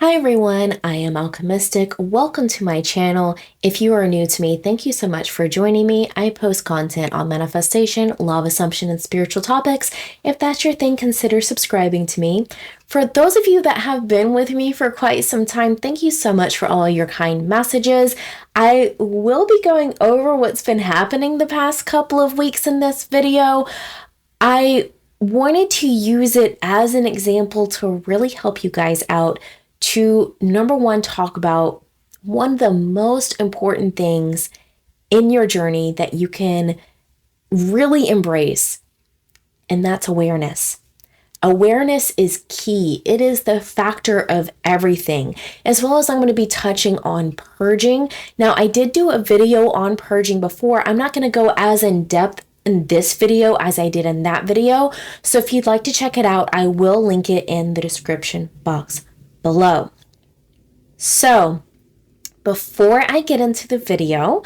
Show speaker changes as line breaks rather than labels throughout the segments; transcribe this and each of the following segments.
Hi everyone, I am Alchemistic. Welcome to my channel. If you are new to me, thank you so much for joining me. I post content on manifestation, law of assumption, and spiritual topics. If that's your thing, consider subscribing to me. For those of you that have been with me for quite some time, thank you so much for all your kind messages. I will be going over what's been happening the past couple of weeks in this video. I wanted to use it as an example to really help you guys out to, number one, talk about one of the most important things in your journey that you can really embrace, and that's awareness. Awareness is key. It is the factor of everything, as well as I'm going to be touching on purging. Now, I did do a video on purging before. I'm not going to go as in depth in this video as I did in that video. So if you'd like to check it out, I will link it in the description box below. So before I get into the video,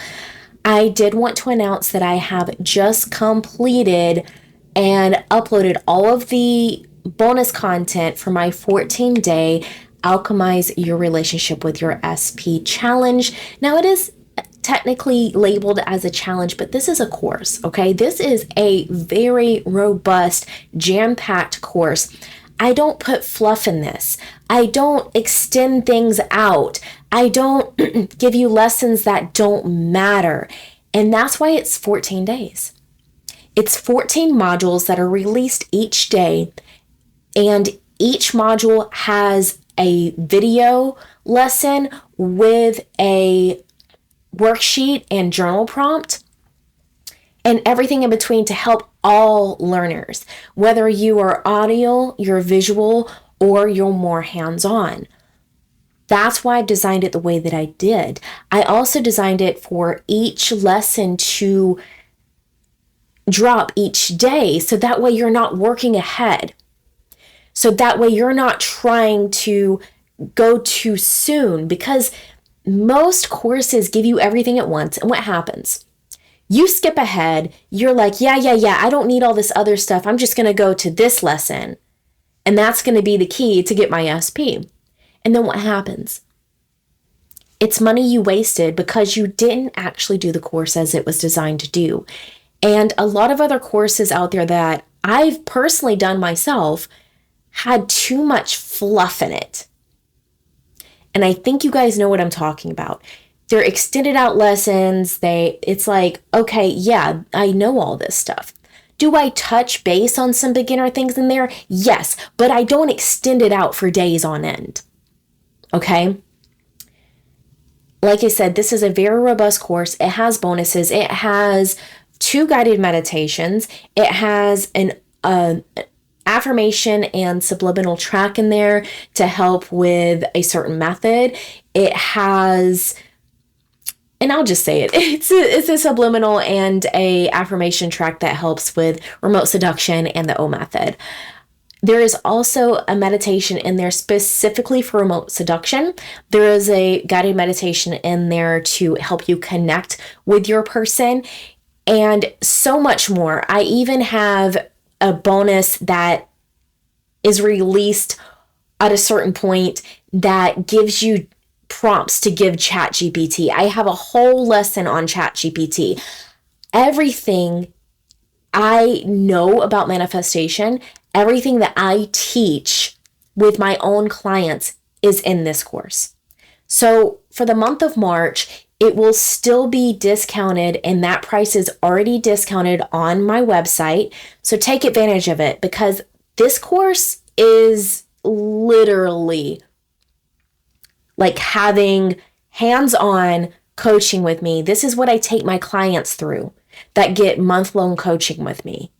I did want to announce that I have just completed and uploaded all of the bonus content for my 14-day Alchemize Your Relationship with Your SP challenge. Now, it is technically labeled as a challenge, but this is a course, okay? This is a very robust, jam-packed course. I don't put fluff in this. I don't extend things out. I don't give you lessons that don't matter. And that's why it's 14 days. It's 14 modules that are released each day, and each module has a video lesson with a worksheet and journal prompt and everything in between to help all learners, whether you are audio, you're visual, or you're more hands-on. That's why I designed it the way that I did. I also designed it for each lesson to drop each day, so that way you're not working ahead. So that way you're not trying to go too soon, because most courses give you everything at once. And what happens? You skip ahead. You're like, yeah, I don't need all this other stuff. I'm just going to go to this lesson. And that's going to be the key to get my SP. And then what happens? It's money you wasted because you didn't actually do the course as it was designed to do. And a lot of other courses out there that I've personally done myself had too much fluff in it. And I think you guys know what I'm talking about. They're extended out lessons. It's like, okay, yeah, I know all this stuff. Do I touch base on some beginner things in there? Yes, but I don't extend it out for days on end. Okay? Like I said, this is a very robust course. It has bonuses. It has 2 guided meditations. It has an affirmation and subliminal track in there to help with a certain method. It has, and I'll just say it, it's a subliminal and a affirmation track that helps with remote seduction and the O method. There is also a meditation in there specifically for remote seduction. There is a guided meditation in there to help you connect with your person, and so much more. I even have a bonus that is released at a certain point that gives you prompts to give ChatGPT. I have a whole lesson on ChatGPT. Everything I know about manifestation, everything that I teach with my own clients is in this course. So for the month of March, it will still be discounted, and that price is already discounted on my website. So take advantage of it, because this course is literally like having hands-on coaching with me. This is what I take my clients through that get month-long coaching with me.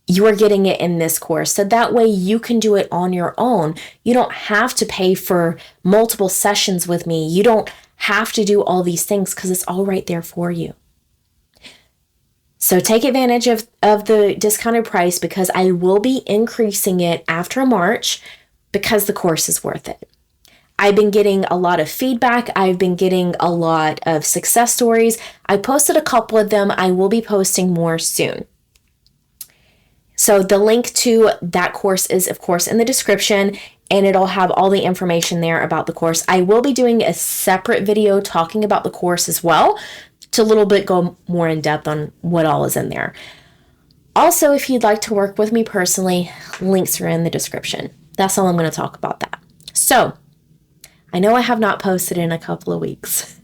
You are getting it in this course. So that way you can do it on your own. You don't have to pay for multiple sessions with me. You don't have to do all these things because it's all right there for you. So take advantage of the discounted price, because I will be increasing it after March because the course is worth it. I've been getting a lot of feedback. I've been getting a lot of success stories. I posted a couple of them. I will be posting more soon. So the link to that course is, of course, in the description. and it'll have all the information there about the course. I will be doing a separate video talking about the course as well, to a little bit go more in depth on what all is in there. Also, if you'd like to work with me personally, links are in the description. That's all I'm going to talk about that. So, I know I have not posted in a couple of weeks.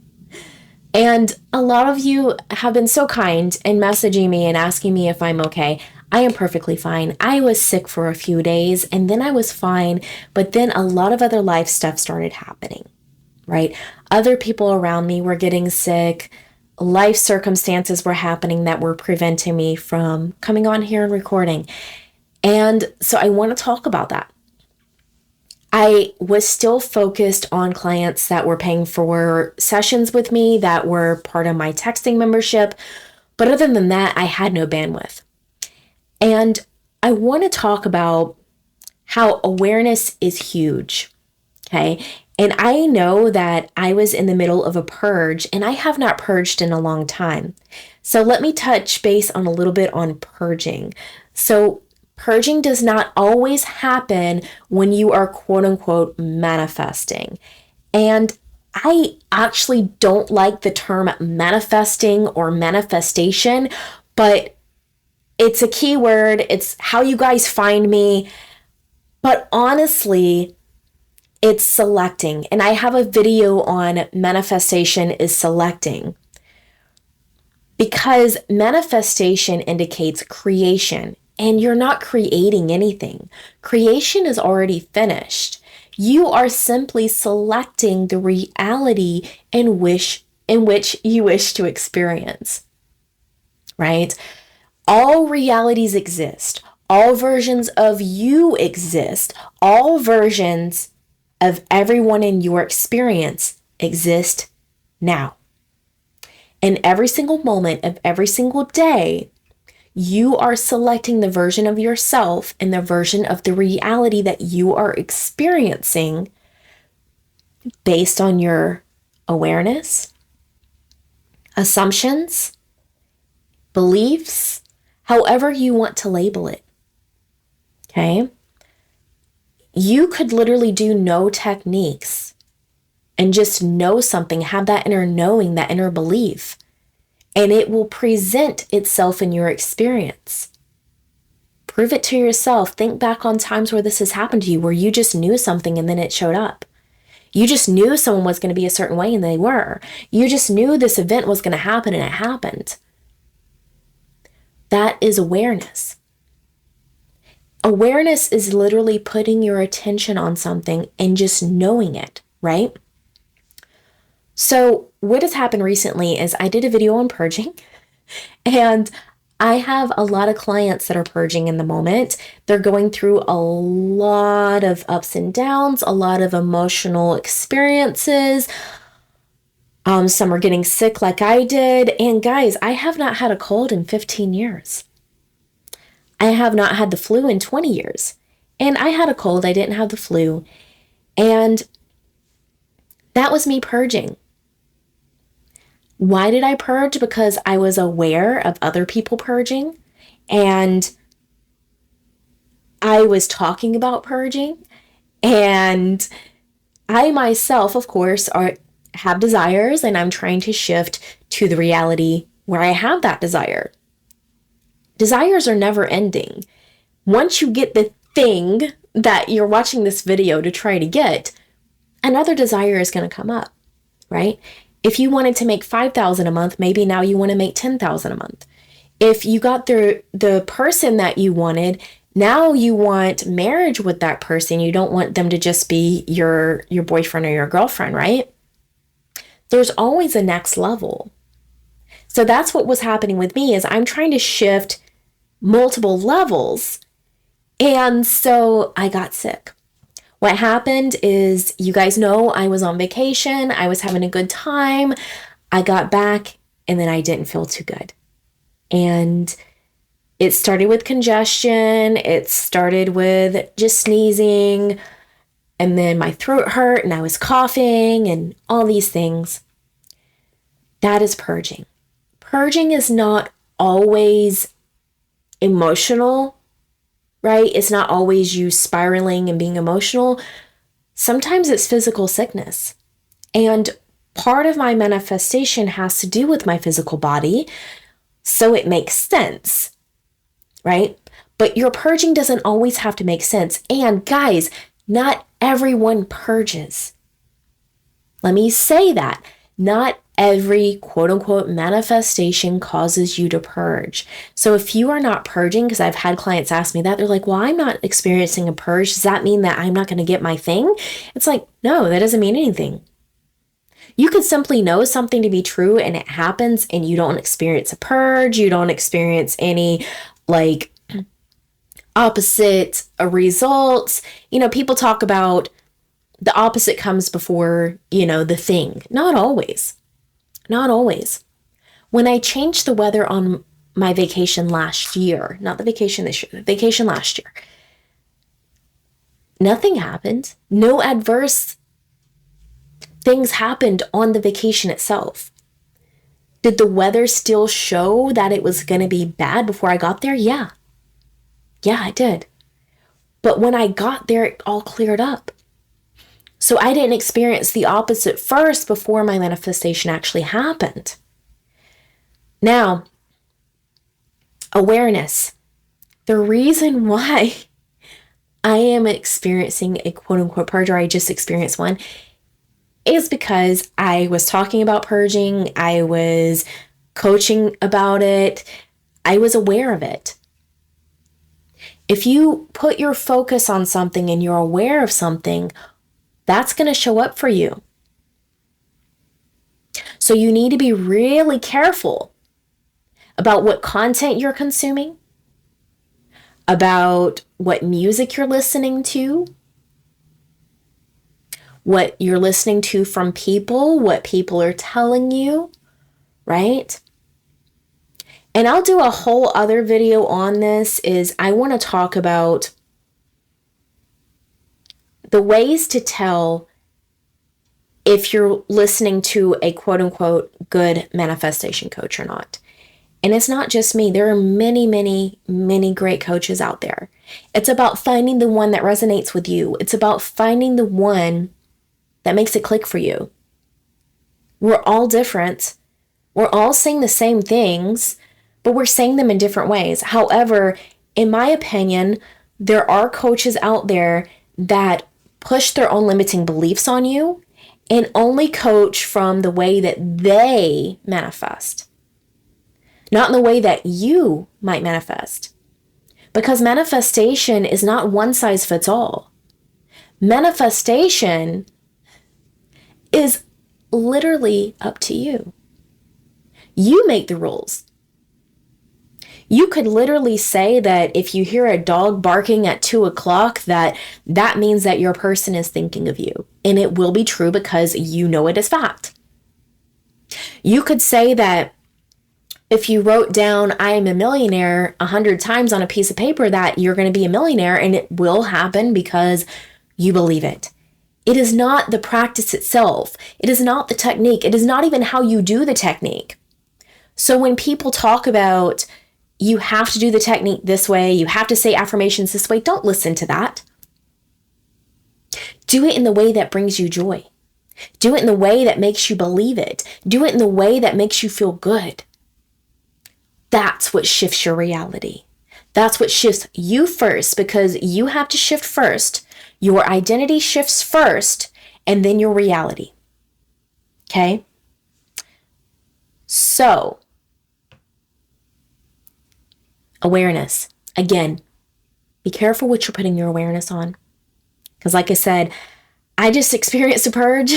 And a lot of you have been so kind in messaging me and asking me if I'm okay. I am perfectly fine. I was sick for a few days and then I was fine, but then a lot of other life stuff started happening, right? Other people around me were getting sick. Life circumstances were happening that were preventing me from coming on here and recording. And so I want to talk about that. I was still focused on clients that were paying for sessions with me that were part of my texting membership. But other than that, I had no bandwidth. And I want to talk about how awareness is huge. Okay. And I know that I was in the middle of a purge and I have not purged in a long time. So let me touch base on a little bit on purging. So purging does not always happen when you are quote unquote manifesting. And I actually don't like the term manifesting or manifestation, but it's a key word. It's how you guys find me. But honestly, it's selecting. And I have a video on manifestation is selecting. Because manifestation indicates creation. And you're not creating anything. Creation is already finished. You are simply selecting the reality in which you wish to experience, right? All realities exist. All versions of you exist. All versions of everyone in your experience exist now. And every single moment of every single day, you are selecting the version of yourself and the version of the reality that you are experiencing based on your awareness, assumptions, beliefs, however you want to label it. Okay? You could literally do no techniques and just know something, have that inner knowing, that inner belief. And it will present itself in your experience. Prove it to yourself. Think back on times where this has happened to you, where you just knew something and then it showed up. You just knew someone was going to be a certain way and they were. You just knew this event was going to happen and it happened. That is awareness. Awareness is literally putting your attention on something and just knowing it, right? So what has happened recently is I did a video on purging, and I have a lot of clients that are purging in the moment. They're going through a lot of ups and downs, a lot of emotional experiences. Some are getting sick like I did. And guys, I have not had a cold in 15 years. I have not had the flu in 20 years. And I had a cold. I didn't have the flu. And that was me purging. Why did I purge? Because I was aware of other people purging and I was talking about purging, and I myself, of course, have desires, and I'm trying to shift to the reality where I have that desire. Desires are never ending. Once you get the thing that you're watching this video to try to get, another desire is going to come up, right? If you wanted to make $5,000 a month, maybe now you want to make $10,000 a month. If you got the person that you wanted, now you want marriage with that person. You don't want them to just be your boyfriend or your girlfriend, right? There's always a next level. So that's what was happening with me, is I'm trying to shift multiple levels. And so I got sick. What happened is, you guys know, I was on vacation. I was having a good time. I got back and then I didn't feel too good. And it started with congestion. It started with just sneezing. And then my throat hurt and I was coughing and all these things. That is purging. Purging is not always emotional, right? It's not always you spiraling and being emotional. Sometimes it's physical sickness. And part of my manifestation has to do with my physical body, so it makes sense, right? But your purging doesn't always have to make sense. And guys, not everyone purges. Let me say that. Not every quote unquote manifestation causes you to purge. So if you are not purging, because I've had clients ask me that, they're like, well, I'm not experiencing a purge. Does that mean that I'm not going to get my thing? It's like, no, that doesn't mean anything. You could simply know something to be true and it happens and you don't experience a purge. You don't experience any like opposite results. People talk about the opposite comes before, the thing. Not always. Not always. When I changed the weather on my vacation last year, not the vacation this year, the vacation last year, nothing happened. No adverse things happened on the vacation itself. Did the weather still show that it was going to be bad before I got there? Yeah. Yeah, it did. But when I got there, it all cleared up. So I didn't experience the opposite first before my manifestation actually happened. Now, awareness. The reason why I am experiencing a quote unquote purge, or I just experienced one, is because I was talking about purging. I was coaching about it. I was aware of it. If you put your focus on something and you're aware of something, that's going to show up for you. So you need to be really careful about what content you're consuming, about what music you're listening to, what you're listening to from people, what people are telling you, right? And I'll do a whole other video on this. I want to talk about the ways to tell if you're listening to a quote unquote good manifestation coach or not. And it's not just me. There are many, many, many great coaches out there. It's about finding the one that resonates with you. It's about finding the one that makes it click for you. We're all different. We're all saying the same things, but we're saying them in different ways. However, in my opinion, there are coaches out there that push their own limiting beliefs on you and only coach from the way that they manifest, not in the way that you might manifest. Because manifestation is not one size fits all. Manifestation is literally up to you. You make the rules. You could literally say that if you hear a dog barking at 2:00, that means that your person is thinking of you. And it will be true because you know it is fact. You could say that if you wrote down, I am a millionaire 100 times on a piece of paper, that you're going to be a millionaire, and it will happen because you believe it. It is not the practice itself. It is not the technique. It is not even how you do the technique. So when people talk about you have to do the technique this way, you have to say affirmations this way, don't listen to that. Do it in the way that brings you joy. Do it in the way that makes you believe it. Do it in the way that makes you feel good. That's what shifts your reality. That's what shifts you first, because you have to shift first. Your identity shifts first, and then your reality. Okay? So, awareness. Again, be careful what you're putting your awareness on. Because like I said, I just experienced a purge.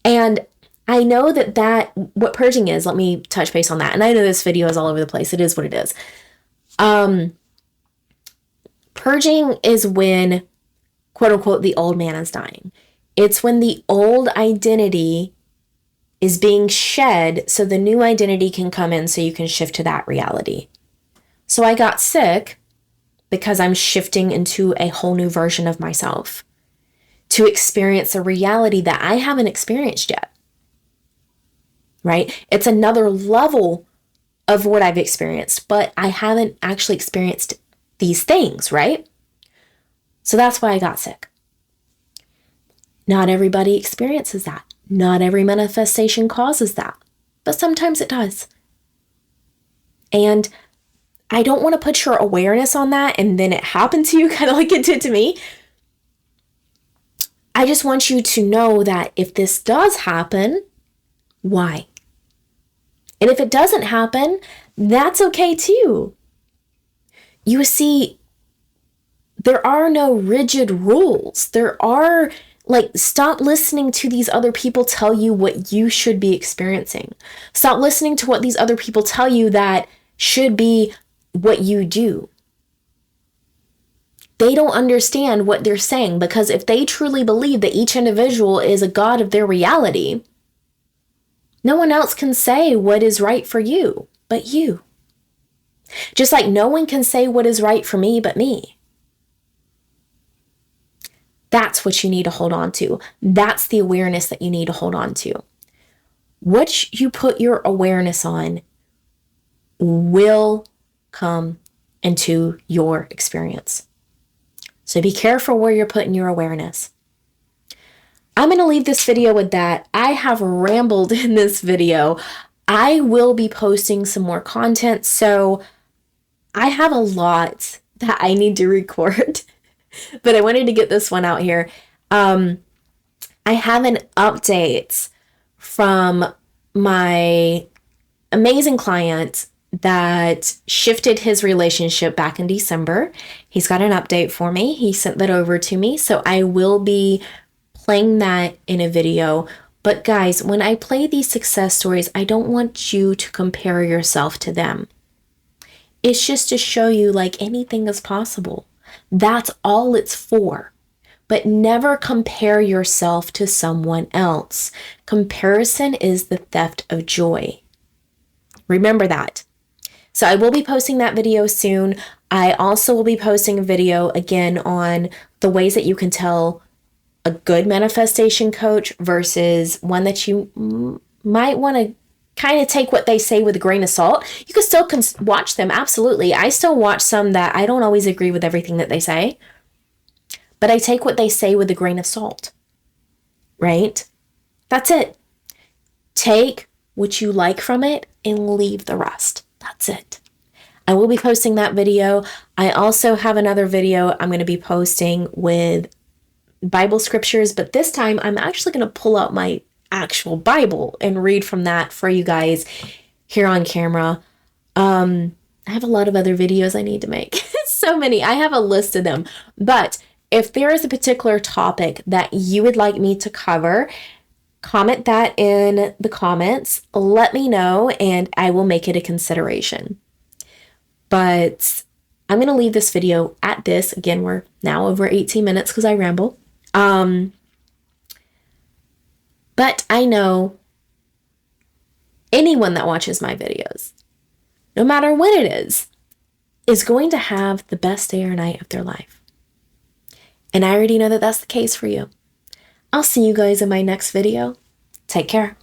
And I know that what purging is, let me touch base on that. And I know this video is all over the place. It is what it is. Purging is when, quote unquote, the old man is dying. It's when the old identity is being shed so the new identity can come in so you can shift to that reality. So I got sick because I'm shifting into a whole new version of myself to experience a reality that I haven't experienced yet. Right? It's another level of what I've experienced, but I haven't actually experienced these things, right? So that's why I got sick. Not everybody experiences that. Not every manifestation causes that, but sometimes it does. And I don't want to put your awareness on that and then it happened to you, kind of like it did to me. I just want you to know that if this does happen, why? And if it doesn't happen, that's okay too. You see, there are no rigid rules. Stop listening to these other people tell you what you should be experiencing. Stop listening to what these other people tell you that should be what you do. They don't understand what they're saying, because if they truly believe that each individual is a god of their reality, no one else can say what is right for you but you. Just like no one can say what is right for me but me. That's what you need to hold on to. That's the awareness that you need to hold on to. What you put your awareness on will come into your experience. So be careful where you're putting your awareness. I'm going to leave this video with that. I have rambled in this video. I will be posting some more content, so I have a lot that I need to record, but I wanted to get this one out here. I have an update from my amazing client that shifted his relationship back in December. He's got an update for me. He sent that over to me, so I will be playing that in a video. But guys, when I play these success stories, I don't want you to compare yourself to them. It's just to show you like anything is possible. That's all it's for. But never compare yourself to someone else. Comparison is the theft of joy. Remember that. So I will be posting that video soon. I also will be posting a video again on the ways that you can tell a good manifestation coach versus one that you might want to kind of take what they say with a grain of salt. You can still watch them, absolutely. I still watch some that I don't always agree with everything that they say, but I take what they say with a grain of salt, right? That's it. Take what you like from it and leave the rest. That's it. I will be posting that video. I also have another video I'm going to be posting with Bible scriptures, but this time I'm actually going to pull out my actual Bible and read from that for you guys here on camera. I have a lot of other videos I need to make. So many. I have a list of them. But if there is a particular topic that you would like me to cover, comment that in the comments. Let me know and I will make it a consideration. But I'm going to leave this video at this. Again, we're now over 18 minutes because I ramble. But I know anyone that watches my videos, no matter what it is going to have the best day or night of their life. And I already know that that's the case for you. I'll see you guys in my next video. Take care.